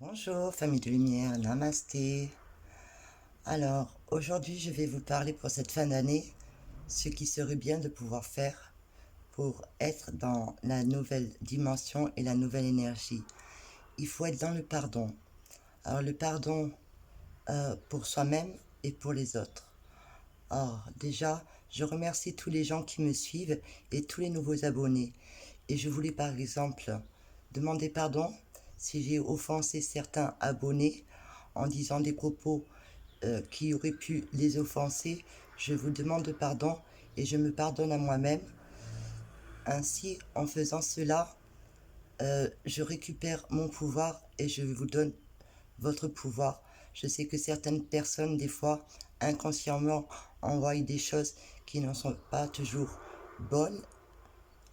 Bonjour famille de lumière, namasté. Alors aujourd'hui je vais vous parler pour cette fin d'année ce qui serait bien de pouvoir faire pour être dans la nouvelle dimension et la nouvelle énergie. Il faut être dans le pardon. Alors le pardon pour soi-même et pour les autres. Alors déjà je remercie tous les gens qui me suivent et tous les nouveaux abonnés. Et je voulais par exemple demander pardon si j'ai offensé certains abonnés en disant des propos qui auraient pu les offenser. Je vous demande pardon et je me pardonne à moi-même. Ainsi, en faisant cela, je récupère mon pouvoir et je vous donne votre pouvoir. Je sais que certaines personnes, des fois, inconsciemment, envoient des choses qui ne sont pas toujours bonnes.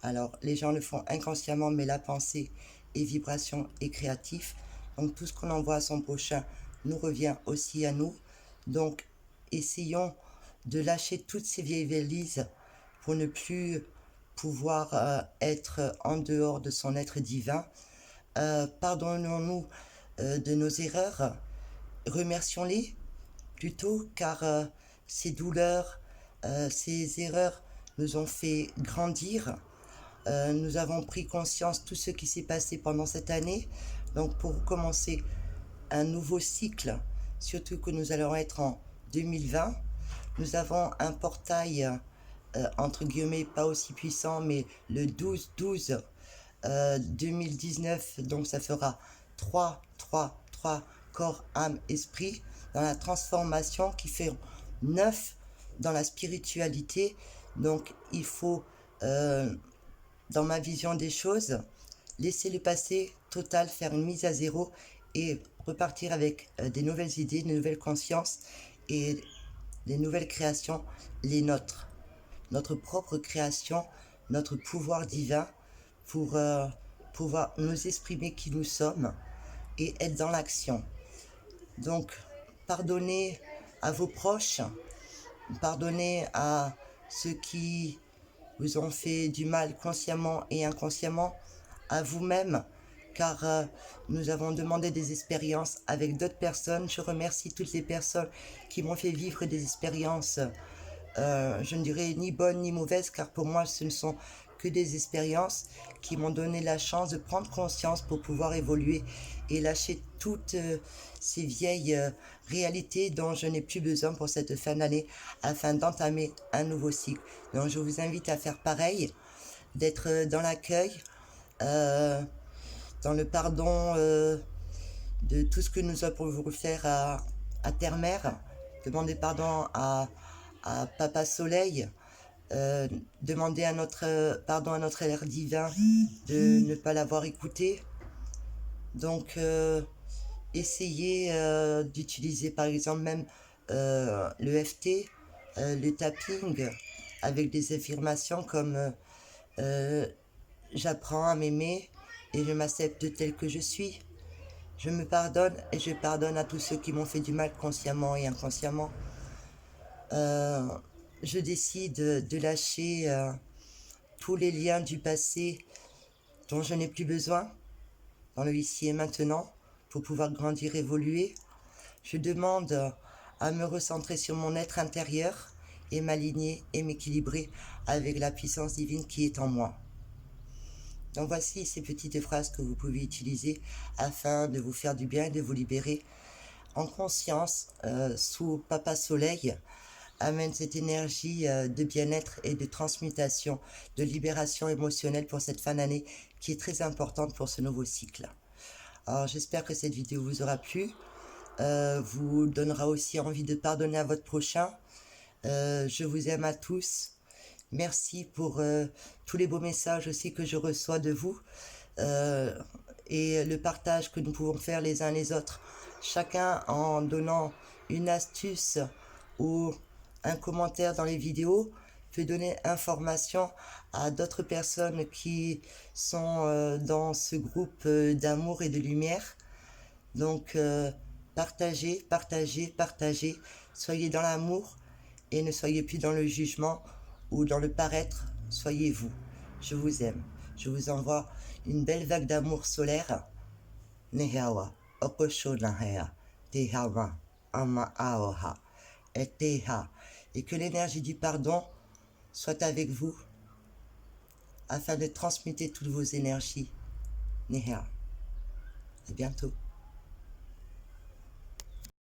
Alors, les gens le font inconsciemment, mais la pensée est vibration et créatif. Donc, tout ce qu'on envoie à son prochain nous revient aussi à nous. Donc, essayons de lâcher toutes ces vieilles valises pour ne plus pouvoir être en dehors de son être divin. Pardonnons-nous de nos erreurs, remercions-les plutôt, car ces douleurs, ces erreurs nous ont fait grandir. Nous avons pris conscience de tout ce qui s'est passé pendant cette année. Donc pour commencer un nouveau cycle, surtout que nous allons être en 2020, nous avons un portail entre guillemets pas aussi puissant, mais le 12-12 2019, donc ça fera 3 corps, âme, esprit dans la transformation qui fait 9 dans la spiritualité. Donc il faut dans ma vision des choses, laisser le passé total, faire une mise à zéro et repartir avec des nouvelles idées, de nouvelles consciences et des nouvelles créations, les nôtres, notre propre création, notre pouvoir divin pour pouvoir nous exprimer qui nous sommes et être dans l'action. Donc, pardonnez à vos proches, pardonnez à ceux qui vous ont fait du mal consciemment et inconsciemment, à vous-même, car nous avons demandé des expériences avec d'autres personnes. Je remercie toutes les personnes qui m'ont fait vivre des expériences, je ne dirais ni bonnes ni mauvaises, car pour moi ce ne sont que des expériences qui m'ont donné la chance de prendre conscience pour pouvoir évoluer et lâcher toutes ces vieilles réalités dont je n'ai plus besoin pour cette fin d'année afin d'entamer un nouveau cycle. Donc je vous invite à faire pareil, d'être dans l'accueil, dans le pardon de tout ce que nous avons voulu faire à Terre-Mère, demander pardon à Papa Soleil, demander à pardon à notre air divin de ne pas l'avoir écouté. Donc, essayez d'utiliser par exemple même le FT, le tapping, avec des affirmations comme j'apprends à m'aimer et je m'accepte tel que je suis. Je me pardonne et je pardonne à tous ceux qui m'ont fait du mal consciemment et inconsciemment. Je décide de lâcher tous les liens du passé dont je n'ai plus besoin dans le ici et maintenant pour pouvoir grandir, évoluer. Je demande à me recentrer sur mon être intérieur et m'aligner et m'équilibrer avec la puissance divine qui est en moi. Donc voici ces petites phrases que vous pouvez utiliser afin de vous faire du bien et de vous libérer en conscience sous Papa Soleil. Amène cette énergie de bien-être et de transmutation, de libération émotionnelle pour cette fin d'année qui est très importante pour ce nouveau cycle. Alors j'espère que cette vidéo vous aura plu, vous donnera aussi envie de pardonner à votre prochain. Je vous aime à tous. Merci pour tous les beaux messages aussi que je reçois de vous et le partage que nous pouvons faire les uns les autres, chacun en donnant une astuce ou un commentaire dans les vidéos peut donner information à d'autres personnes qui sont dans ce groupe d'amour et de lumière. Donc partagez, partagez, partagez, soyez dans l'amour et ne soyez plus dans le jugement ou dans le paraître, soyez vous. Je vous aime. Je vous envoie une belle vague d'amour solaire. Nehawa. Okoshonahea, Tehama, Ama Aoha, et Teha, et que l'énergie du pardon soit avec vous afin de transmuter toutes vos énergies. Neha. À bientôt.